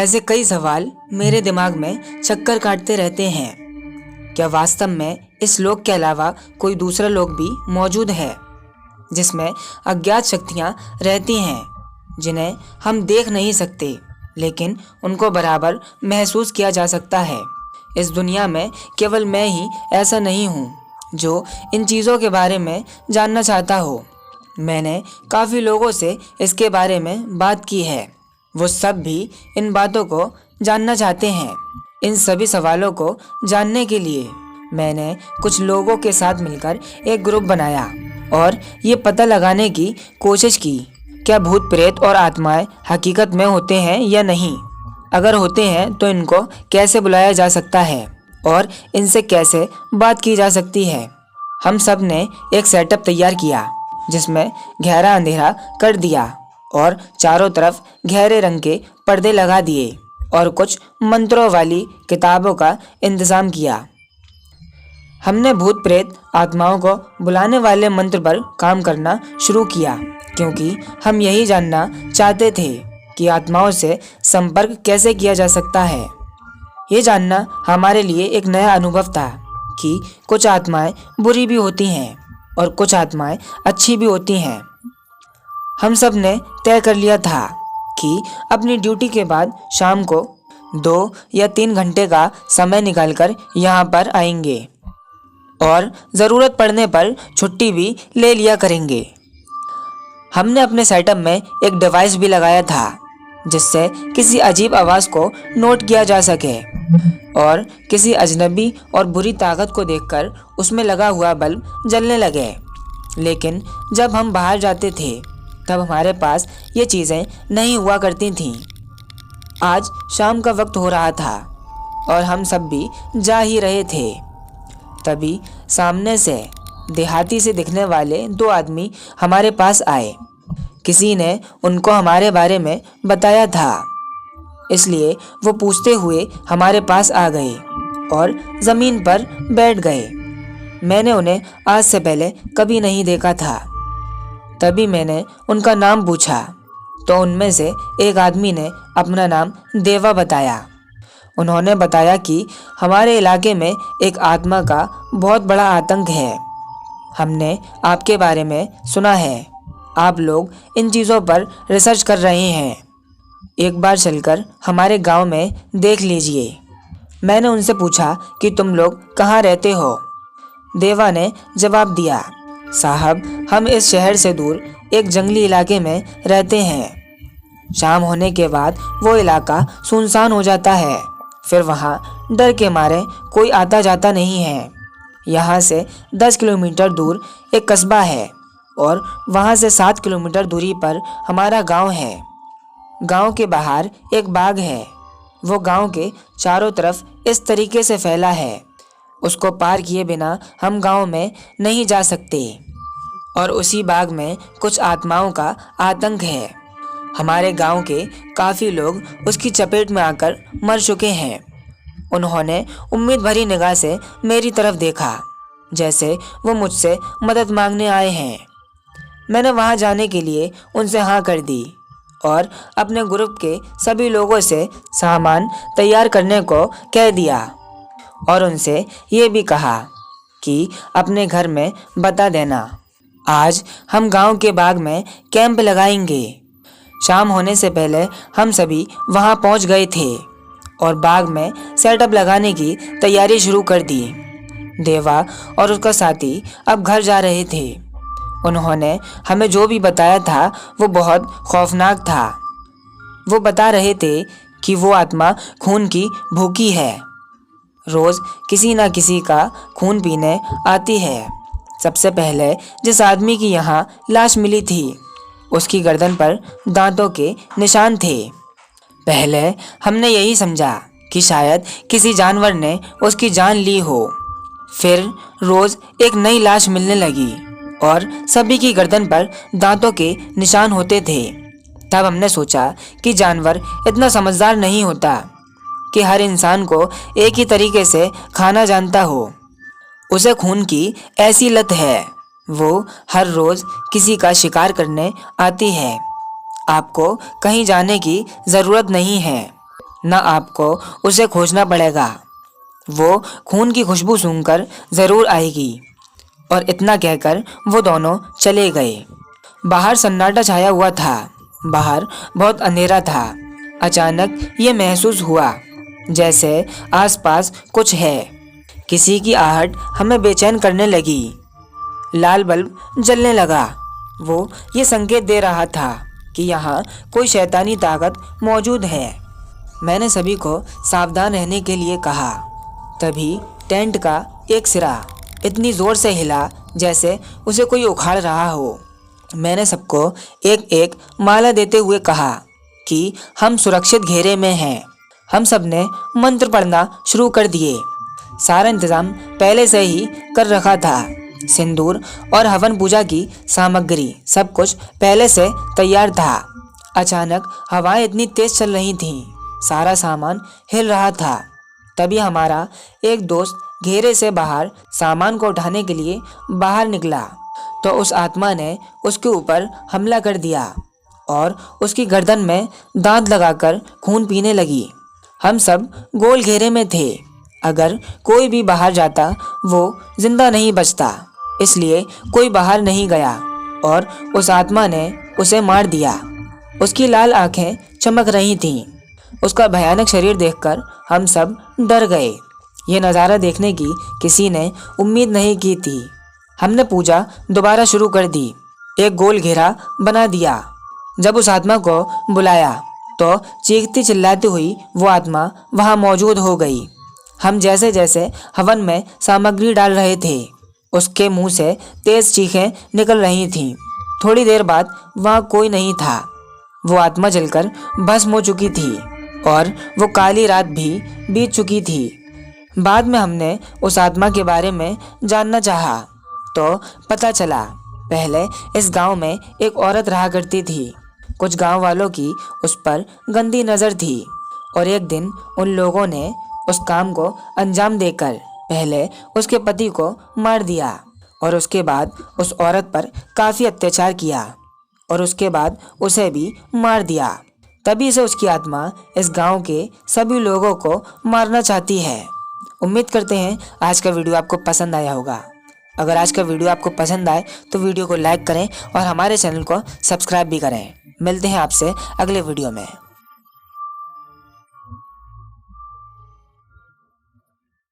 ऐसे कई सवाल मेरे दिमाग में चक्कर काटते रहते हैं। क्या वास्तव में इस लोक के अलावा कोई दूसरा लोक भी मौजूद है जिसमें अज्ञात शक्तियां रहती हैं जिन्हें हम देख नहीं सकते लेकिन उनको बराबर महसूस किया जा सकता है। इस दुनिया में केवल मैं ही ऐसा नहीं हूँ जो इन चीज़ों के बारे में जानना चाहता हो। मैंने काफ़ी लोगों से इसके बारे में बात की है। वो सब भी इन बातों को जानना चाहते हैं। इन सभी सवालों को जानने के लिए मैंने कुछ लोगों के साथ मिलकर एक ग्रुप बनाया और ये पता लगाने की कोशिश की क्या भूत प्रेत और आत्माएं हकीकत में होते हैं या नहीं। अगर होते हैं तो इनको कैसे बुलाया जा सकता है और इनसे कैसे बात की जा सकती है। हम सब ने एक सेटअप तैयार किया जिसमें गहरा अंधेरा कर दिया और चारों तरफ गहरे रंग के पर्दे लगा दिए और कुछ मंत्रों वाली किताबों का इंतजाम किया। हमने भूत प्रेत आत्माओं को बुलाने वाले मंत्र पर काम करना शुरू किया क्योंकि हम यही जानना चाहते थे कि आत्माओं से संपर्क कैसे किया जा सकता है। ये जानना हमारे लिए एक नया अनुभव था कि कुछ आत्माएं बुरी भी होती हैं और कुछ आत्माएं अच्छी भी होती हैं। हम सब ने तय कर लिया था कि अपनी ड्यूटी के बाद शाम को 2 या 3 घंटे का समय निकालकर यहाँ पर आएंगे और ज़रूरत पड़ने पर छुट्टी भी ले लिया करेंगे। हमने अपने सेटअप में एक डिवाइस भी लगाया था जिससे किसी अजीब आवाज़ को नोट किया जा सके और किसी अजनबी और बुरी ताकत को देखकर उसमें लगा हुआ बल्ब जलने लगे। लेकिन जब हम बाहर जाते थे तब हमारे पास ये चीज़ें नहीं हुआ करती थीं। आज शाम का वक्त हो रहा था और हम सब भी जा ही रहे थे। तभी सामने से देहाती से दिखने वाले 2 आदमी हमारे पास आए। किसी ने उनको हमारे बारे में बताया था, इसलिए वो पूछते हुए हमारे पास आ गए और ज़मीन पर बैठ गए। मैंने उन्हें आज से पहले कभी नहीं देखा था। तभी मैंने उनका नाम पूछा तो उनमें से एक आदमी ने अपना नाम देवा बताया। उन्होंने बताया कि हमारे इलाके में एक आत्मा का बहुत बड़ा आतंक है। हमने आपके बारे में सुना है, आप लोग इन चीज़ों पर रिसर्च कर रहे हैं। एक बार चलकर हमारे गांव में देख लीजिए। मैंने उनसे पूछा कि तुम लोग कहाँ रहते हो। देवा ने जवाब दिया, साहब हम इस शहर से दूर एक जंगली इलाके में रहते हैं। शाम होने के बाद वो इलाका सुनसान हो जाता है। फिर वहाँ डर के मारे कोई आता जाता नहीं है। यहाँ से 10 किलोमीटर दूर एक कस्बा है और वहाँ से 7 किलोमीटर दूरी पर हमारा गांव है। गांव के बाहर एक बाग है। वो गांव के चारों तरफ इस तरीके से फैला है, उसको पार किए बिना हम गांव में नहीं जा सकते। और उसी बाग में कुछ आत्माओं का आतंक है। हमारे गांव के काफ़ी लोग उसकी चपेट में आकर मर चुके हैं। उन्होंने उम्मीद भरी निगाह से मेरी तरफ देखा जैसे वो मुझसे मदद मांगने आए हैं। मैंने वहां जाने के लिए उनसे हाँ कर दी और अपने ग्रुप के सभी लोगों से सामान तैयार करने को कह दिया और उनसे ये भी कहा कि अपने घर में बता देना। आज हम गांव के बाग में कैंप लगाएंगे। शाम होने से पहले हम सभी वहां पहुंच गए थे और बाग में सेटअप लगाने की तैयारी शुरू कर दी। देवा और उसका साथी अब घर जा रहे थे। उन्होंने हमें जो भी बताया था वो बहुत खौफनाक था। वो बता रहे थे कि वो आत्मा खून की भूखी है, रोज़ किसी न किसी का खून पीने आती है। सबसे पहले जिस आदमी की यहाँ लाश मिली थी उसकी गर्दन पर दांतों के निशान थे। पहले हमने यही समझा कि शायद किसी जानवर ने उसकी जान ली हो। फिर रोज़ एक नई लाश मिलने लगी और सभी की गर्दन पर दांतों के निशान होते थे। तब हमने सोचा कि जानवर इतना समझदार नहीं होता कि हर इंसान को एक ही तरीके से खाना जानता हो। उसे खून की ऐसी लत है, वो हर रोज़ किसी का शिकार करने आती है। आपको कहीं जाने की ज़रूरत नहीं है, ना आपको उसे खोजना पड़ेगा। वो खून की खुशबू सूंघकर ज़रूर आएगी। और इतना कहकर वो दोनों चले गए। बाहर सन्नाटा छाया हुआ था। बाहर बहुत अंधेरा था। अचानक ये महसूस हुआ जैसे आसपास कुछ है। किसी की आहट हमें बेचैन करने लगी। लाल बल्ब जलने लगा। वो ये संकेत दे रहा था कि यहाँ कोई शैतानी ताकत मौजूद है। मैंने सभी को सावधान रहने के लिए कहा। तभी टेंट का एक सिरा इतनी ज़ोर से हिला जैसे उसे कोई उखाड़ रहा हो। मैंने सबको एक एक माला देते हुए कहा कि हम सुरक्षित घेरे में हैं। हम सब ने मंत्र पढ़ना शुरू कर दिए। सारा इंतज़ाम पहले से ही कर रखा था। सिंदूर और हवन पूजा की सामग्री सब कुछ पहले से तैयार था। अचानक हवाएं इतनी तेज चल रही थीं, सारा सामान हिल रहा था। तभी हमारा एक दोस्त घेरे से बाहर सामान को उठाने के लिए बाहर निकला तो उस आत्मा ने उसके ऊपर हमला कर दिया और उसकी गर्दन में दांत लगाकर खून पीने लगी। हम सब गोल घेरे में थे। अगर कोई भी बाहर जाता वो जिंदा नहीं बचता, इसलिए कोई बाहर नहीं गया और उस आत्मा ने उसे मार दिया। उसकी लाल आंखें चमक रही थीं। उसका भयानक शरीर देखकर हम सब डर गए। ये नज़ारा देखने की किसी ने उम्मीद नहीं की थी। हमने पूजा दोबारा शुरू कर दी। एक गोल घेरा बना दिया। जब उस आत्मा को बुलाया तो चीखती चिल्लाती हुई वो आत्मा वहाँ मौजूद हो गई। हम जैसे जैसे हवन में सामग्री डाल रहे थे, उसके मुंह से तेज चीखें निकल रही थीं। थोड़ी देर बाद वहाँ कोई नहीं था। वो आत्मा जलकर भस्म हो चुकी थी और वो काली रात भी बीत चुकी थी। बाद में हमने उस आत्मा के बारे में जानना चाहा तो पता चला पहले इस गांव में एक औरत रहा करती थी। कुछ गांव वालों की उस पर गंदी नज़र थी और एक दिन उन लोगों ने उस काम को अंजाम देकर पहले उसके पति को मार दिया और उसके बाद उस औरत पर काफ़ी अत्याचार किया और उसके बाद उसे भी मार दिया। तभी से उसकी आत्मा इस गांव के सभी लोगों को मारना चाहती है। उम्मीद करते हैं आज का वीडियो आपको पसंद आया होगा। अगर आज का वीडियो आपको पसंद आए तो वीडियो को लाइक करें और हमारे चैनल को सब्सक्राइब भी करें। मिलते हैं आपसे अगले वीडियो में।